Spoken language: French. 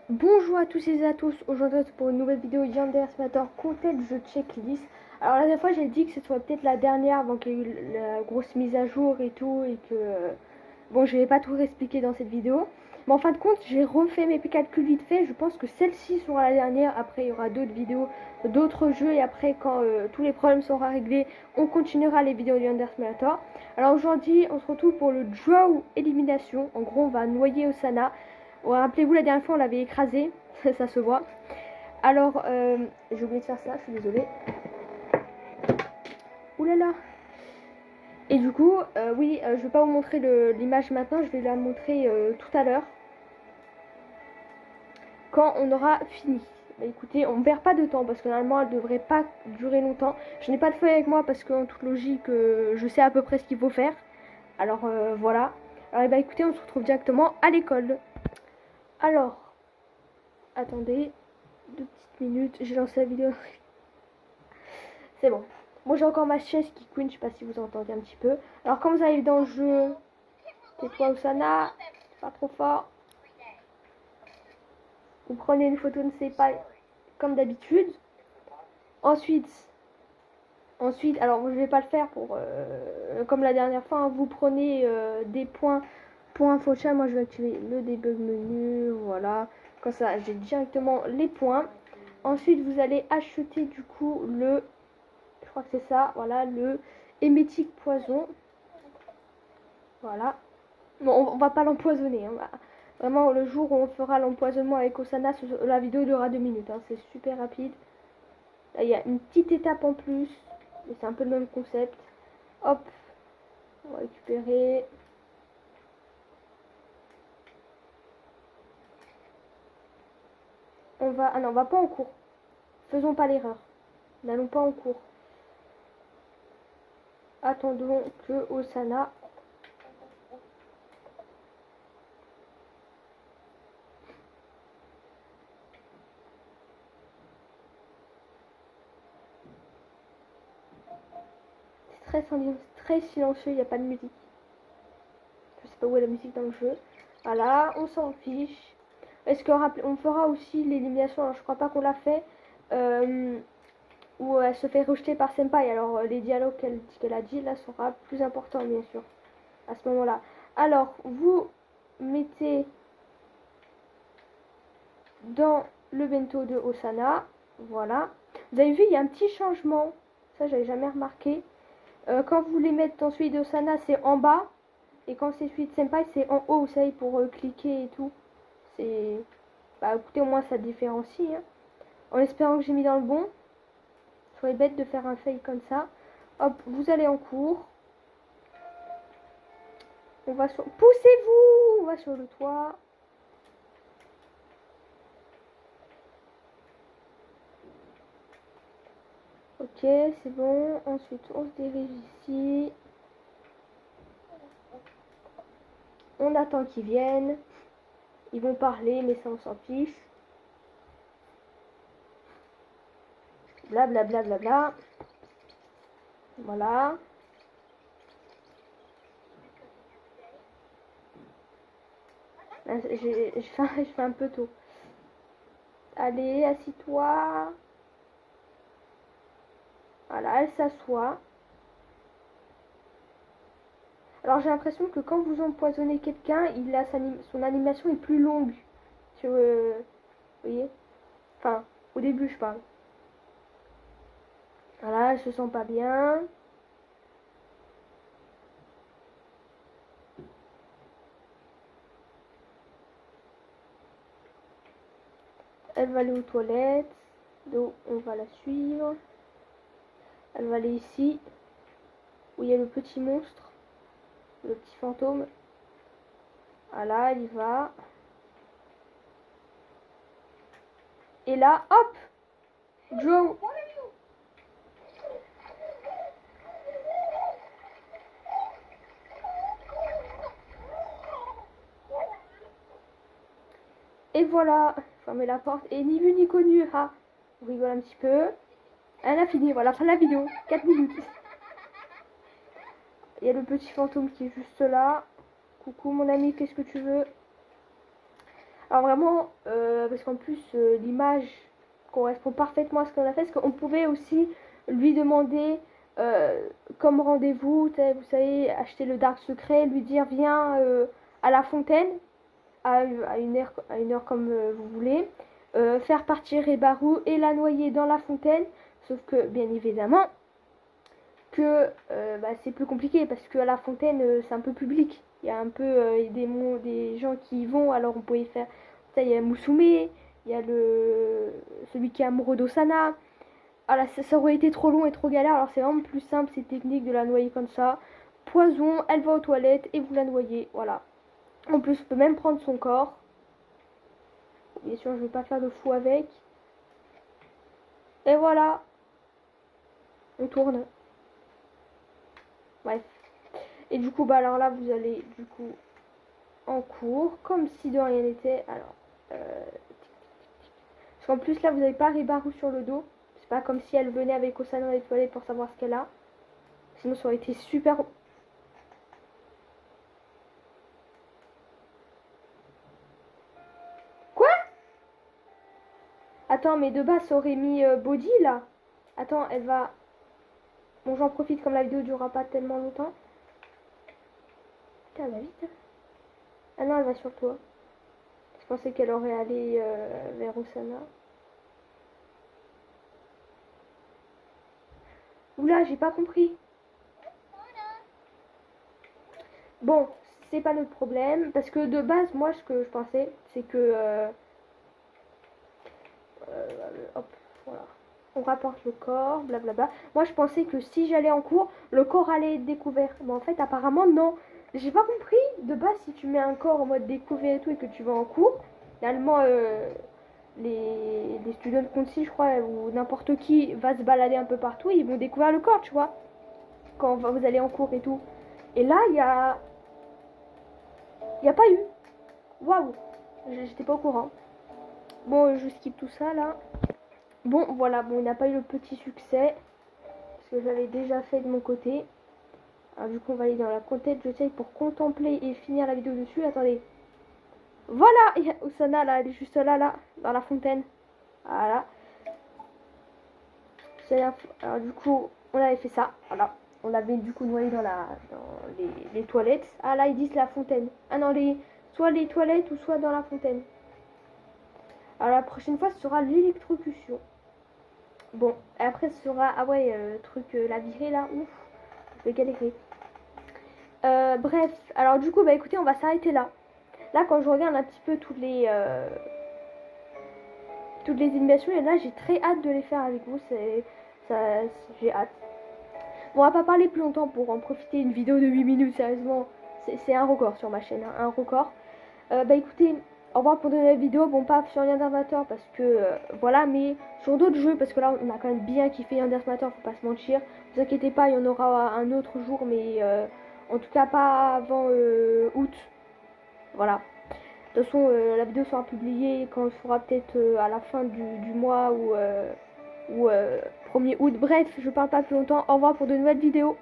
Bonjour à tous et à tous, aujourd'hui pour une nouvelle vidéo Yandere Simulator Content Jeu Checklist. Alors la dernière fois j'ai dit que ce serait peut-être la dernière avant qu'il y ait eu la grosse mise à jour et tout et que... Bon, je vais pas tout réexpliquer dans cette vidéo. Mais en fin de compte j'ai refait mes calculs vite fait, je pense que celle-ci sera la dernière. Après il y aura d'autres vidéos, d'autres jeux et après quand tous les problèmes seront réglés, on continuera les vidéos Yandere Simulator. Alors aujourd'hui on se retrouve pour le Draw Élimination, en gros on va noyer Osana. Ouais, rappelez-vous, la dernière fois, on l'avait écrasé. Ça se voit. Alors, j'ai oublié de faire ça, je suis désolée. Ouh là là. Et du coup, oui, je vais pas vous montrer l'image maintenant. Je vais la montrer tout à l'heure. Quand on aura fini. Bah, écoutez, on ne perd pas de temps parce que normalement, elle devrait pas durer longtemps. Je n'ai pas de feuille avec moi parce qu'en toute logique, je sais à peu près ce qu'il faut faire. Alors, voilà. Alors, bah, écoutez, on se retrouve directement à l'école. Alors, attendez. 2 petites minutes, j'ai lancé la vidéo. C'est bon. Moi j'ai encore ma chaise qui couine, je sais pas si vous entendez un petit peu. Alors quand vous arrivez dans le jeu, tais-toi Osana, pas trop fort. Vous prenez une photo de ses pas comme d'habitude. Ensuite, alors je vais pas le faire pour comme la dernière fois, hein, vous prenez des points pour un chat. Moi je vais activer le debug menu, voilà. Comme ça j'ai directement les points. Ensuite vous allez acheter du coup le, je crois que c'est ça, voilà, le hémétique poison. Voilà. Bon, on va pas l'empoisonner. Hein. Vraiment, le jour où on fera l'empoisonnement avec Osana, la vidéo durera 2 minutes. Hein. C'est super rapide. Là, il y a une petite étape en plus. Mais c'est un peu le même concept. Hop. On va récupérer. On va... Ah non, on va pas en cours. Faisons pas l'erreur. N'allons pas en cours. Attendons que Osana... C'est très silencieux, il n'y a pas de musique. Je sais pas où est la musique dans le jeu. Voilà, on s'en fiche. Est-ce qu'on fera aussi l'élimination? Alors je crois pas qu'on l'a fait. Où elle se fait rejeter par Senpai. Alors les dialogues qu'elle a dit là sera plus important bien sûr. À ce moment-là. Alors vous mettez dans le bento de Osana. Voilà. Vous avez vu, il y a un petit changement. Ça, j'avais jamais remarqué. Quand vous les mettez dans celui d'Osana, c'est en bas. Et quand c'est celui de Senpai, c'est en haut, vous savez, pour cliquer et tout. C'est... Bah écoutez, au moins ça différencie. Hein. En espérant que j'ai mis dans le bon. Soyez bête de faire un fail comme ça. Hop, vous allez en cours. On va sur... Poussez-vous! On va sur le toit. Ok, c'est bon. Ensuite, on se dirige ici. On attend qu'ils viennent. Ils vont parler, mais ça, on s'en fiche. Blablabla. Bla, bla, bla. Voilà. Je fais un peu tôt. Allez, assis-toi. Voilà, elle s'assoit. Alors j'ai l'impression que quand vous empoisonnez quelqu'un, son animation est plus longue. Vous voyez? Enfin, au début je parle. Voilà, elle se sent pas bien. Elle va aller aux toilettes. Donc on va la suivre. Elle va aller ici. Où il y a le petit monstre. Le petit fantôme. Voilà, elle y va. Et là, hop! Joe! Et voilà, fermez la porte. Et ni vu ni connu, ha. On rigole un petit peu. Elle a fini, voilà, fin de la vidéo. 4 minutes. Il y a le petit fantôme qui est juste là. Coucou mon ami, qu'est-ce que tu veux? Alors vraiment, parce qu'en plus l'image correspond parfaitement à ce qu'on a fait, parce qu'on pouvait aussi lui demander comme rendez-vous, vous savez, acheter le dark secret, lui dire viens à la fontaine à une heure comme vous voulez, faire partir Ebaru et la noyer dans la fontaine, sauf que bien évidemment que c'est plus compliqué parce que à la fontaine c'est un peu public, il y a un peu des gens qui y vont, alors on pouvait faire ça, il y a Musume, il y a celui qui est amoureux d'Osana. Alors ça aurait été trop long et trop galère, alors c'est vraiment plus simple, c'est technique de la noyer comme ça. Poison, elle va aux toilettes et vous la noyez, voilà. En plus, on peut même prendre son corps. Bien sûr, je vais pas faire de fou avec. Et voilà. On tourne. Bref. Et du coup, bah alors là, vous allez du coup en cours, comme si de rien n'était. Alors, parce qu'en plus là, vous n'avez pas Ribaru sur le dos. C'est pas comme si elle venait avec Osana dans les toilettes pour savoir ce qu'elle a. Sinon, ça aurait été super. Quoi? Attends, mais de base, ça aurait mis body là. Attends, elle va. Bon, j'en profite comme la vidéo durera pas tellement longtemps. Putain, elle va vite. Ah non, elle va sur toi. Je pensais qu'elle aurait allé vers Osana. Oula, j'ai pas compris. Bon, c'est pas notre problème. Parce que de base, moi, ce que je pensais, c'est que... hop, voilà. On rapporte le corps, blablabla. Moi, je pensais que si j'allais en cours, le corps allait être découvert. Mais en fait, apparemment, non. J'ai pas compris. De base, si tu mets un corps en mode découvert et tout et que tu vas en cours, finalement, les students concis, je crois, ou n'importe qui va se balader un peu partout, ils vont découvrir le corps, tu vois. Quand vous allez en cours et tout. Et là, il y a pas eu. Waouh. J'étais pas au courant. Bon, je skip tout ça, là. Bon, voilà, bon, il n'a pas eu le petit succès. Parce que j'avais déjà fait de mon côté. Alors, du coup, on va aller dans la content je pour contempler et finir la vidéo dessus. Attendez. Voilà, Osana, là, elle est juste là, dans la fontaine. Voilà. Alors, du coup, on avait fait ça. Voilà. On l'avait du coup noyé dans les toilettes. Ah, là, ils disent la fontaine. Ah non, soit les toilettes ou soit dans la fontaine. Alors, la prochaine fois, ce sera l'électrocution. Bon, après, ce sera... Ah ouais, truc, la virée, là. Ouf, je vais galérer. Bref, alors du coup, bah écoutez, on va s'arrêter là. Là, quand je regarde un petit peu toutes les animations, et là, j'ai très hâte de les faire avec vous. J'ai hâte. Bon, on va pas parler plus longtemps pour en profiter. Une vidéo de 8 minutes, sérieusement, c'est un record sur ma chaîne, hein, un record. Bah écoutez, au revoir pour de nouvelles vidéos. Bon, pas sur Yandere Matter parce que voilà, mais sur d'autres jeux parce que là, on a quand même bien kiffé Yandere Matter, faut pas se mentir. Ne vous inquiétez pas, il y en aura un autre jour, mais en tout cas pas avant août. Voilà. De toute façon, la vidéo sera publiée quand elle sera peut-être à la fin du mois ou 1er août. Bref, je parle pas plus longtemps. Au revoir pour de nouvelles vidéos.